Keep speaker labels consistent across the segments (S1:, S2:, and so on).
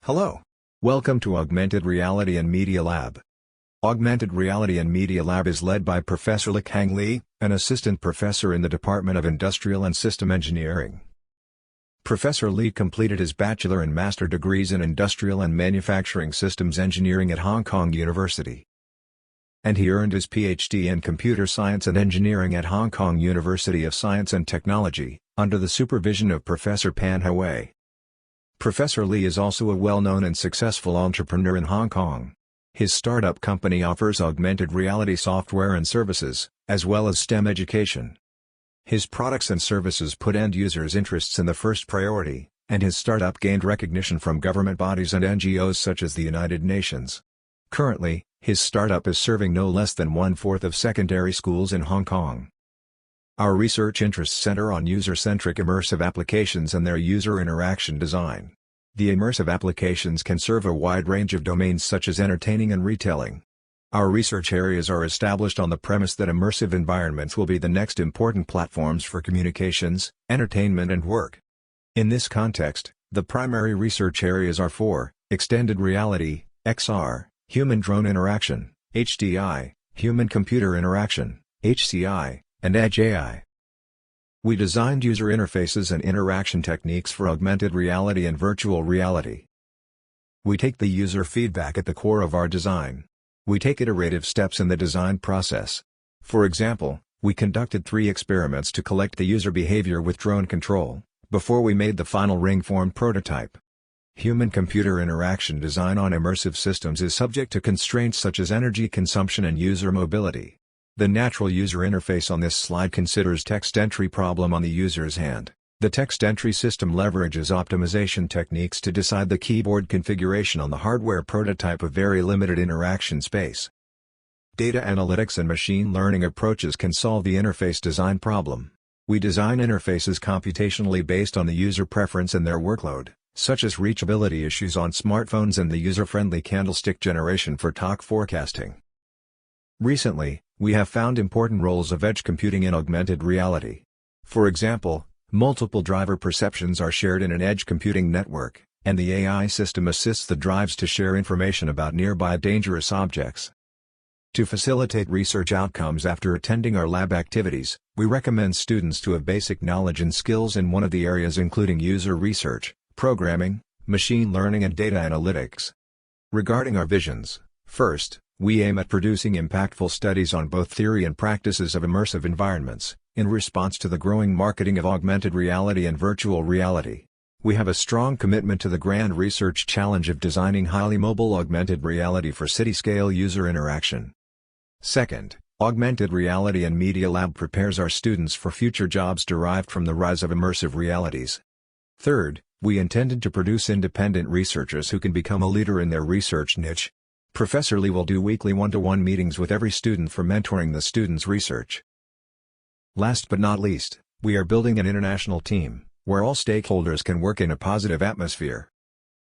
S1: Hello. Welcome to Augmented Reality and Media Lab. Augmented Reality and Media Lab is led by Professor Lik-Hang Lee, an assistant professor in the Department of Industrial and System Engineering. Professor Lee completed his bachelor and master degrees in Industrial and Manufacturing Systems Engineering at Hong Kong University. And he earned his PhD in Computer Science and Engineering at Hong Kong University of Science and Technology, under the supervision of Professor Pan Hui. Professor Lee is also a well-known and successful entrepreneur in Hong Kong. His startup company offers augmented reality software and services, as well as STEM education. His products and services put end users' interests in the first priority, and his startup gained recognition from government bodies and NGOs such as the United Nations. Currently, his startup is serving no less than 1/4 of secondary schools in Hong Kong. Our research interests center on user-centric immersive applications and their user interaction design. The immersive applications can serve a wide range of domains such as entertaining and retailing. Our research areas are established on the premise that immersive environments will be the next important platforms for communications, entertainment and work. In this context, the primary research areas are for extended reality, XR, human-drone interaction, HDI, human-computer interaction, HCI, and Edge AI. We designed user interfaces and interaction techniques for augmented reality and virtual reality. We take the user feedback at the core of our design. We take iterative steps in the design process. For example, we conducted 3 experiments to collect the user behavior with drone control, before we made the final ring-form prototype. Human-computer interaction design on immersive systems is subject to constraints such as energy consumption and user mobility. The natural user interface on this slide considers text entry problem on the user's hand. The text entry system leverages optimization techniques to decide the keyboard configuration on the hardware prototype of very limited interaction space. Data analytics and machine learning approaches can solve the interface design problem. We design interfaces computationally based on the user preference and their workload, such as reachability issues on smartphones and the user-friendly candlestick generation for talk forecasting. Recently, we have found important roles of edge computing in augmented reality. For example, multiple driver perceptions are shared in an edge computing network, and the AI system assists the drives to share information about nearby dangerous objects. To facilitate research outcomes after attending our lab activities, we recommend students to have basic knowledge and skills in one of the areas including user research, programming, machine learning and data analytics. Regarding our visions, first, we aim at producing impactful studies on both theory and practices of immersive environments, in response to the growing marketing of augmented reality and virtual reality. We have a strong commitment to the grand research challenge of designing highly mobile augmented reality for city-scale user interaction. Second, Augmented Reality and Media Lab prepares our students for future jobs derived from the rise of immersive realities. Third, we intended to produce independent researchers who can become a leader in their research niche. Professor Lee will do weekly one-to-one meetings with every student for mentoring the students' research. Last but not least, we are building an international team, where all stakeholders can work in a positive atmosphere.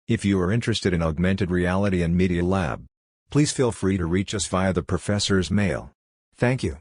S1: If you are interested in Augmented Reality and Media Lab, please feel free to reach us via the professor's mail. Thank you.